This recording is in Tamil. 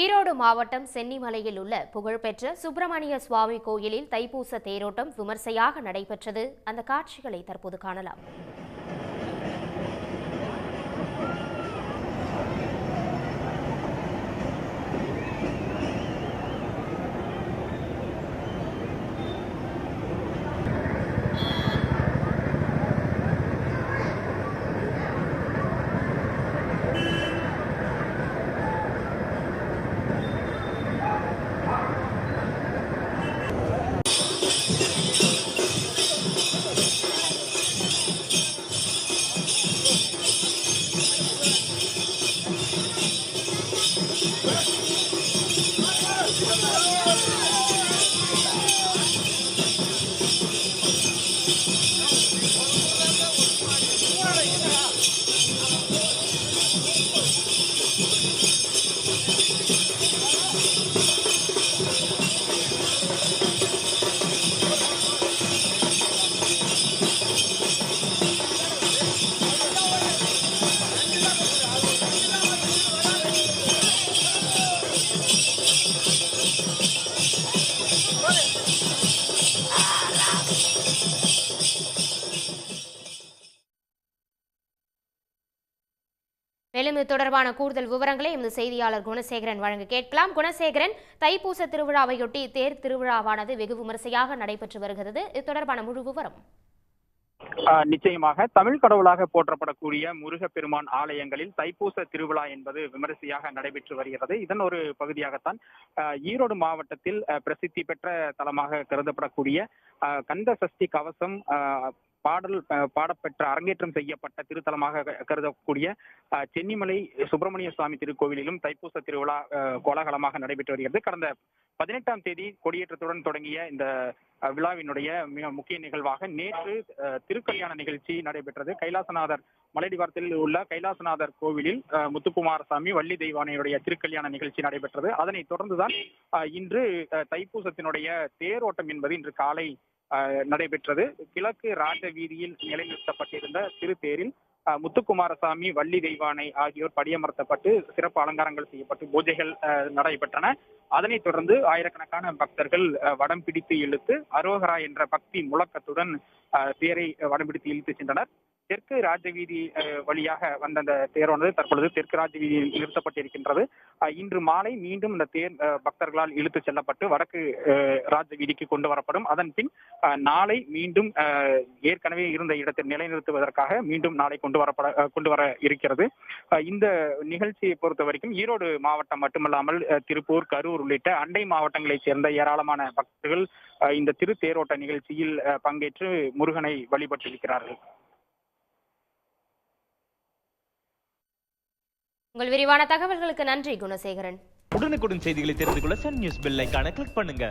ஈரோடு மாவட்டம் சென்னிமலையில் உள்ள புகழ்பெற்ற சுப்பிரமணிய சுவாமி கோயிலில் தைப்பூச தேரோட்டம் விமர்சையாக நடைபெற்றது. அந்த காட்சிகளை தற்போது காணலாம். மேலும் இது தொடர்பான கூடுதல் விவரங்களை எமது செய்தியாளர் குணசேகரன் வழங்க கேட்கலாம். குணசேகரன், தைப்பூச திருவிழாவையொட்டி தேர் திருவிழாவானது வெகு விமரிசையாக நடைபெற்று வருகிறது. இது தொடர்பான முழு விவரம். நிச்சயமாக தமிழ் கடவுளாக போற்றப்படக்கூடிய முருகப்பெருமான் ஆலயங்களில் தைப்பூச திருவிழா என்பது விமரிசையாக நடைபெற்று வருகிறது. இதன் ஒரு பகுதியாகத்தான் ஈரோடு மாவட்டத்தில் பிரசித்தி பெற்ற தலமாக கருதப்படக்கூடிய கந்த சஷ்டி கவசம் பாடப்பெற்ற அரங்கேற்றம் செய்யப்பட்ட திருத்தலமாக கருதக்கூடிய சென்னிமலை சுப்பிரமணிய சுவாமி திருக்கோவிலிலும் தைப்பூச திருவிழா கோலாகலமாக நடைபெற்று வருகிறது. கடந்த 18ஆம் தேதி கொடியேற்றத்துடன் தொடங்கிய இந்த விழாவினுடைய மிக முக்கிய நிகழ்வாக நேற்று திருக்கல்யாண நிகழ்ச்சி நடைபெற்றது. கைலாசநாதர் மலையடிவாரத்தில் உள்ள கைலாசநாதர் கோவிலில் முத்துக்குமாரசாமி வள்ளி தெய்வானையுடைய திருக்கல்யாண நிகழ்ச்சி நடைபெற்றது. அதனைத் தொடர்ந்துதான் இன்று தைப்பூசத்தினுடைய தேரோட்டம் என்பது இன்று காலை நடைபெற்றது. கிழக்கு ராஜ வீதியில் நிலைநிறுத்தப்பட்டிருந்த திருத்தேரில் முத்துக்குமாரசாமி வள்ளி தெய்வானை ஆகியோர் படியமர்த்தப்பட்டு சிறப்பு அலங்காரங்கள் செய்யப்பட்டு பூஜைகள் நடைபெற்றன. அதனைத் தொடர்ந்து ஆயிரக்கணக்கான பக்தர்கள் வடம் பிடித்து இழுத்து அரோகரா என்ற பக்தி முழக்கத்துடன் தேரை வடம் பிடித்து இழுத்து சென்றனர். தெற்கு ராஜவீதி வழியாக வந்த அந்த தேரானது தற்பொழுது தெற்கு ராஜவீதியில் நிறுத்தப்பட்டிருக்கின்றது. இன்று மாலை மீண்டும் இந்த தேர் பக்தர்களால் இழுத்து செல்லப்பட்டு வடக்கு ராஜவீதிக்கு கொண்டு வரப்படும். அதன் பின் நாளை மீண்டும் ஏற்கனவே இருந்த இடத்தில் நிலைநிறுத்துவதற்காக மீண்டும் நாளை கொண்டு வர இருக்கிறது. இந்த நிகழ்ச்சியை பொறுத்த வரைக்கும் ஈரோடு மாவட்டம் மட்டுமல்லாமல் திருப்பூர், கரூர் உள்ளிட்ட அண்டை மாவட்டங்களைச் சேர்ந்த ஏராளமான பக்தர்கள் இந்த திருத்தேரோட்ட நிகழ்ச்சியில் பங்கேற்று முருகனை வழிபட்டிருக்கிறார்கள். உங்கள் விரிவான தகவல்களுக்கு நன்றி குணசேகரன். உடனுக்குடன் செய்திகளை தெரிந்து கொள்ள சன் நியூஸ் பெல் ஐகானை கிளிக் பண்ணுங்க.